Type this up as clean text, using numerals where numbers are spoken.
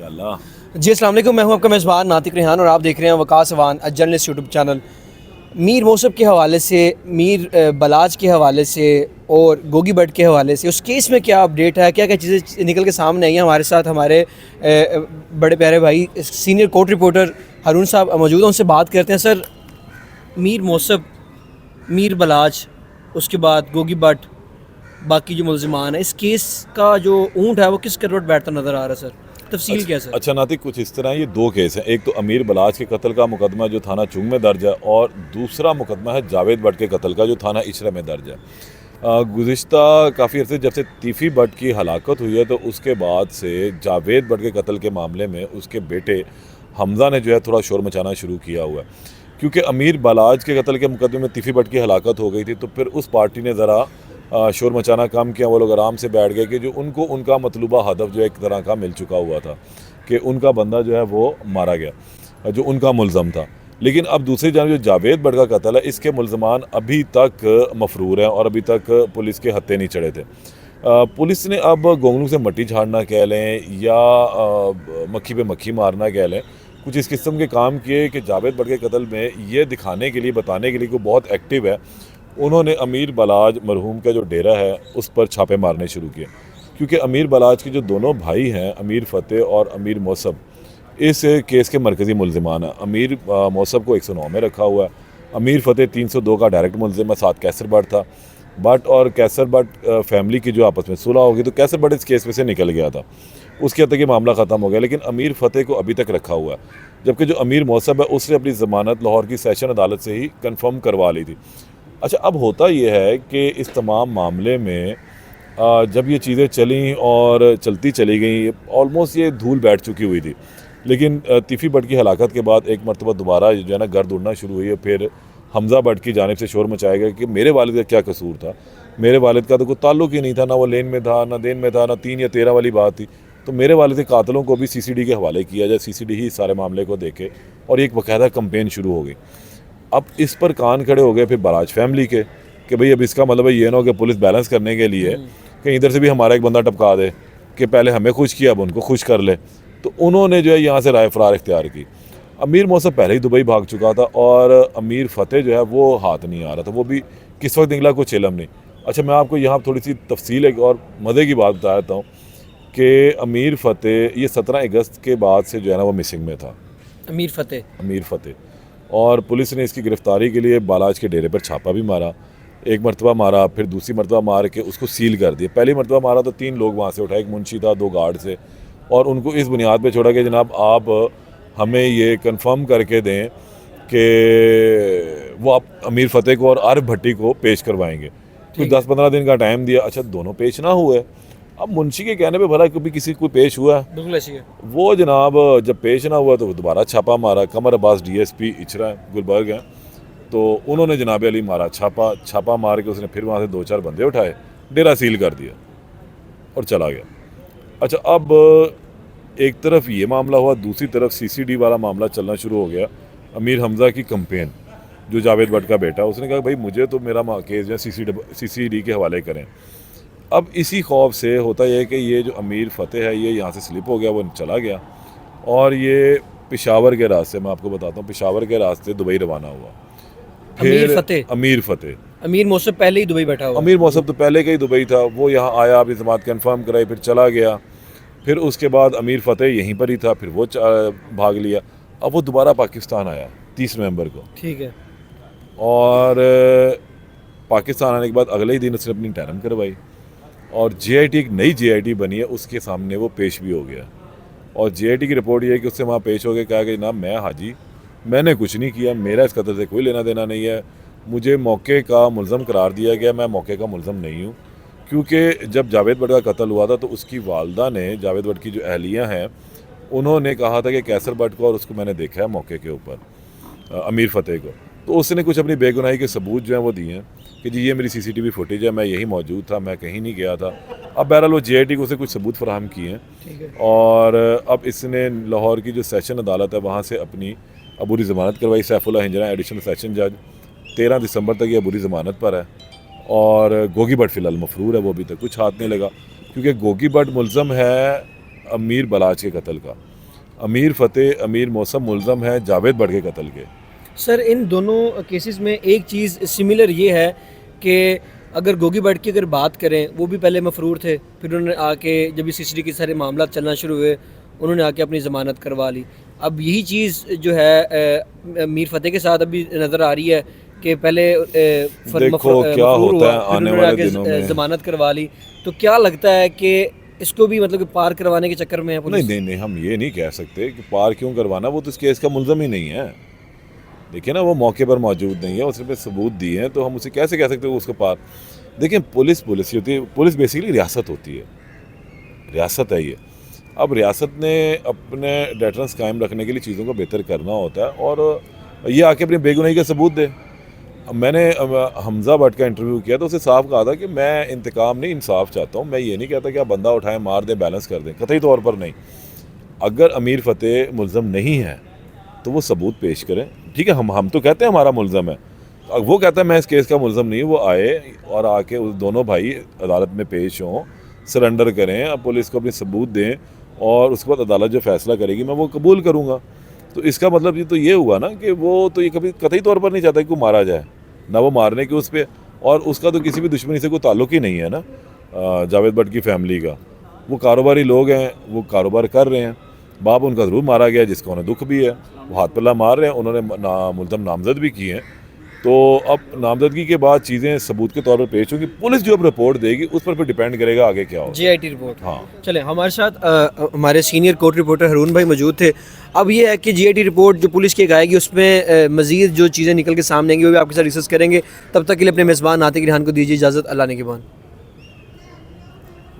इंशाल्लाह। जी अस्सलाम वालेकुम, मैं हूं आपका मेज़बान नातिक रेहान और आप देख रहे हैं Waqas Awan journalist YouTube channel. मीर मौसम के हवाले से, मीर बलाज के हवाले से और गोगी बट के हवाले से उस केस में क्या अपडेट है, क्या क्या चीज़ें निकल के सामने आई हैं। हमारे साथ हमारे बड़े प्यारे भाई सीनियर कोर्ट रिपोर्टर हारून साहब मौजूद हैं, उनसे बात करते हैं। सर, मीर मौसम, मीर बलाज, उसके बाद गोगी बट, बाकी जो मुलजिमान है, इस केस का जो ऊँट है वो किस करवट बैठता नज़र आ रहा है सर? तफसील क्या है सर? अच्छा नातिक, कुछ इस तरह ये दो केस हैं। एक तो अमीर बलाज के कत्ल का मुकदमा जो थाना चुंग में दर्ज है, और दूसरा मुकदमा है जावेद बट के कत्ल का जो थाना इचरा में दर्ज है। गुज़िश्ता काफ़ी अर्से जब से तीफ़ी बट की हलाकत हुई है, तो उसके बाद से जावेद बट के कत्ल के मामले में उसके बेटे हमज़ा ने जो है थोड़ा शोर मचाना शुरू किया हुआ है। क्योंकि अमीर बलाज के कत्ल के मुकदमे में तीफ़ी बट की हलाकत हो गई थी, तो फिर उस पार्टी ने ज़रा शोर मचाना कम किया। वो लोग आराम से बैठ गए कि जो उनको उनका मतलूबा हदफ जो एक तरह का मिल चुका हुआ था कि उनका बंदा जो है वो मारा गया, जो उनका मुल्ज़म था। लेकिन अब दूसरी जानब जो जावेद बट का कत्ल है, इसके मुल्ज़मान अभी तक मफरूर हैं और अभी तक पुलिस के हत्थे नहीं चढ़े थे। पुलिस ने अब गोंगलू से मट्टी झाड़ना कह लें या मक्खी पे मक्खी मारना कह लें, कुछ इस किस्म के काम किए कि जावेद बट के कत्ल में ये दिखाने के लिए, बताने के लिए कि बहुत एक्टिव है, उन्होंने अमीर बलाज मरहूम का जो डेरा है उस पर छापे मारने शुरू किए। क्योंकि अमीर बलाज के जो दोनों भाई हैं, अमीर फ़तेह और अमीर मौसम, इस केस के मरकज़ी मुल्ज़िमान हैं। अमीर मौसम को 109 में रखा हुआ है, अमीर फ़तेह 302 का डायरेक्ट मुल्ज़िम है, साथ कैसर बट था। बट और कैसर बट फैमिली की जो आपस में सुलह होगी, तो कैसर बट इस केस में से निकल गया था, उसके हद तक ये मामला ख़त्म हो गया। लेकिन अमीर फ़तेह को अभी तक रखा हुआ है, जबकि जो अमीर मौसम है उसने अपनी ज़मानत लाहौर की सेशन अदालत से ही कन्फर्म करवा ली थी। अच्छा, अब होता यह है कि इस तमाम मामले में जब ये चीज़ें चलीं और चलती चली गई, ऑलमोस्ट ये धूल बैठ चुकी हुई थी। लेकिन तीफ़ी बट की हलाकत के बाद एक मरतबा दोबारा जो है ना गर्द उड़ना शुरू हुई है। फिर हमज़ा बट की जानिब से शोर मचाया गया कि मेरे वालिद का क्या कसूर था। मेरे वालिद का तो कोई ताल्लुक़ ही नहीं था, ना वो लेन में था, ना देन में था, ना 3 या 13 वाली बात थी। तो मेरे वालिद के कातलों को भी CCD के हवाले किया जाए, CCD ही इस सारे मामले को देखे, और एक बाकायदा कंपेन शुरू हो गई। अब इस पर कान खड़े हो गए फिर बलाज फैमिली के कि भाई अब इसका मतलब ये ना हो कि पुलिस बैलेंस करने के लिए कहीं इधर से भी हमारा एक बंदा टपका दे कि पहले हमें खुश किया अब उनको खुश कर ले। तो उन्होंने जो है यहाँ से राय फरार इख्तियार की। अमीर मौसम पहले ही दुबई भाग चुका था और अमीर फ़तेह जो है वो हाथ नहीं आ रहा था, वो भी किस वक्त निकला कुछ इलम नहीं। अच्छा, मैं आपको यहाँ थोड़ी सी तफसील एक और मज़े की बात बता देता हूँ कि अमीर फ़तेह ये 17 अगस्त के बाद से जो है ना वो मिसिंग में था। अमीर फ़तेह और पुलिस ने इसकी गिरफ़्तारी के लिए बालाज के डेरे पर छापा भी मारा। एक मरतबा मारा, फिर दूसरी मरतबा मार के उसको सील कर दिया। पहली मरतबा मारा तो 3 लोग वहाँ से उठाए, एक मुंशी था, 2 गार्ड से, और उनको इस बुनियाद पे छोड़ा कि जनाब आप हमें ये कंफर्म करके दें कि वो आप अमीर फ़तेह को और आरिफ भट्टी को पेश करवाएंगे। कुछ 10-15 दिन का टाइम दिया। अच्छा, दोनों पेश ना हुए। अब मुंशी के कहने पे भला कभी किसी को पेश हुआ, बिल्कुल ऐसी है। वो जनाब जब पेश ना हुआ तो दोबारा छापा मारा। कमर अब्बास DSP इचरा गुलबर्ग हैं, तो उन्होंने जनाब अली मारा छापा मार के उसने फिर वहाँ से 2-4 बंदे उठाए, डेरा सील कर दिया और चला गया। अच्छा, अब एक तरफ ये मामला हुआ, दूसरी तरफ CCD वाला मामला चलना शुरू हो गया। अमीर हमज़ा की कंपेन, जो जावेद बट का बेटा, उसने कहा भाई मुझे तो मेरा केस जो है CCD के हवाले करें। अब इसी खौफ से होता यह है कि ये जो अमीर फ़तेह है ये यहाँ से स्लिप हो गया, वो चला गया, और ये पेशावर के रास्ते, मैं आपको बताता हूँ, पेशावर के रास्ते दुबई रवाना हुआ। अमीर फ़तेह, अमीर मौसम पहले ही दुबई बैठा हुआ। अमीर मौसम तो पहले का ही दुबई था, वो यहाँ आया, अपनी जमात कन्फर्म कराई, फिर चला गया। फिर उसके बाद अमीर फ़तेह यहीं पर ही था, फिर वो भाग लिया। अब वो दोबारा पाकिस्तान आया 30 नवंबर को, ठीक है, और पाकिस्तान आने के बाद अगले ही दिन उसने अपनी टर्म करवाई, और JIT एक नई JIT बनी है, उसके सामने वो पेश भी हो गया। और JIT की रिपोर्ट ये है कि उससे वहाँ पेश हो गया, कहा कि जनाब मैं हाजी, मैंने कुछ नहीं किया, मेरा इस कत्ल से कोई लेना देना नहीं है, मुझे मौके का मुल्ज़म करार दिया गया, मैं मौके का मुल्ज़म नहीं हूँ। क्योंकि जब जावेद बट का कत्ल हुआ था तो उसकी वालदा ने, जावेद बट की जो अहलियाँ हैं, उन्होंने कहा था कि कैसर बट को और उसको मैंने देखा है मौके के ऊपर, अमीर फ़तेह को। तो उसने कुछ अपनी बेगुनाही के सबूत जो हैं वो दिए हैं कि जी ये मेरी CCTV फुटेज है, मैं यही मौजूद था, मैं कहीं नहीं गया था। अब बहरहाल वो JIT को उसे कुछ सबूत फराहम किए हैं, और अब इसने लाहौर की जो सेशन अदालत है वहाँ से अपनी अबूरी ज़मानत करवाई। सैफुल्लाह हिंजना एडिशनल सेशन जज 13 दिसंबर तक ये अबूरी ज़मानत पर है, और गोगी बट फ़िलहाल मफरूर है, वो अभी तक कुछ हाथ नहीं लगा, क्योंकि गोगी बट मुल्ज़म है अमीर बलाज के कत्ल का। अमीर फ़तेह, अमीर मौसम मुल्ज़म है जावेद भट्ट के कत्ल के। सर इन दोनों केसेस में एक चीज़ सिमिलर ये है कि अगर गोगी भट्ट की अगर बात करें, वो भी पहले मफरूर थे, फिर उन्होंने आके जब ये सीसीडी के सारे मामला चलना शुरू हुए, उन्होंने आके अपनी ज़मानत करवा ली। अब यही चीज़ जो है मीर फ़तेह के साथ अभी नज़र आ रही है कि पहले देखो क्या होता है आने वाले दिनों में। ज़मानत करवा ली, तो क्या लगता है कि इसको भी मतलब कि पार करवाने के चक्कर में है पुलिस? नहीं नहीं नहीं, हम ये नहीं कह सकते कि पार क्यों करवाना, वो तो इस केस का मुल्ज़म ही नहीं है। देखिए ना, वो मौके पर मौजूद नहीं है, उसने सबूत दिए हैं, तो हम उसे कैसे कह सकते हैं उसको पार। देखिए पुलिस पुलिस ही होती है, पुलिस बेसिकली रियासत होती है, रियासत है ये। अब रियासत ने अपने डेटरेंस कायम रखने के लिए चीज़ों को बेहतर करना होता है, और ये आके अपनी बेगुनाही का सबूत दे। मैंने हमज़ा भट्ट का इंटरव्यू किया तो उसे साफ कहा था कि मैं इंतकाम नहीं, इंसाफ चाहता हूँ। मैं ये नहीं कहता कि आप बंदा उठाएं, मार दें, बैलेंस कर दें, कतई तौर पर नहीं। अगर अमीर फ़तेह मुल्ज़म नहीं है तो वो सबूत पेश करें, ठीक है। हम तो कहते हैं हमारा मुल्ज़म है, अब वो कहता है मैं इस केस का मुल्ज़म नहीं हूँ, वो आए और आके उस दोनों भाई अदालत में पेश हों, सरेंडर करें, अब पुलिस को अपने सबूत दें, और उसके बाद अदालत जो फैसला करेगी मैं वो कबूल करूँगा। तो इसका मतलब ये तो ये हुआ ना कि वो तो ये कभी कतई तौर पर नहीं चाहता कि वो मारा जाए, ना वो मारने की उस पर, और उसका तो किसी भी दुश्मनी से कोई ताल्लुक़ ही नहीं है ना जावेद भट्ट की फैमिली का। वो कारोबारी लोग हैं, वो कारोबार कर रहे हैं। बाप उनका ज़रूर मारा गया जिसका उन्हें दुख भी है, वो हाथ पल्ला मार रहे हैं, उन्होंने मुल्ज़म नामज़द भी किए हैं। तो अब नामजदगी के बाद चीज़ें सबूत के तौर पर पेश होंगी, पुलिस जो अब रिपोर्ट देगी उस पर फिर डिपेंड करेगा आगे क्या होगा। JIT report. हाँ चलें, हमारे साथ हमारे सीनियर कोर्ट रिपोर्टर हरून भाई मौजूद थे। अब ये है कि JIT रिपोर्ट जो पुलिस की आएगी उसमें मज़ीद जो चीज़ें निकल के सामने आएंगी वो भी आपके साथ डिस्कस करेंगे। तब तक के लिए अपने मेज़बान नातिक रिहान को दीजिए इजाज़त। अल्लाह ने के बाद।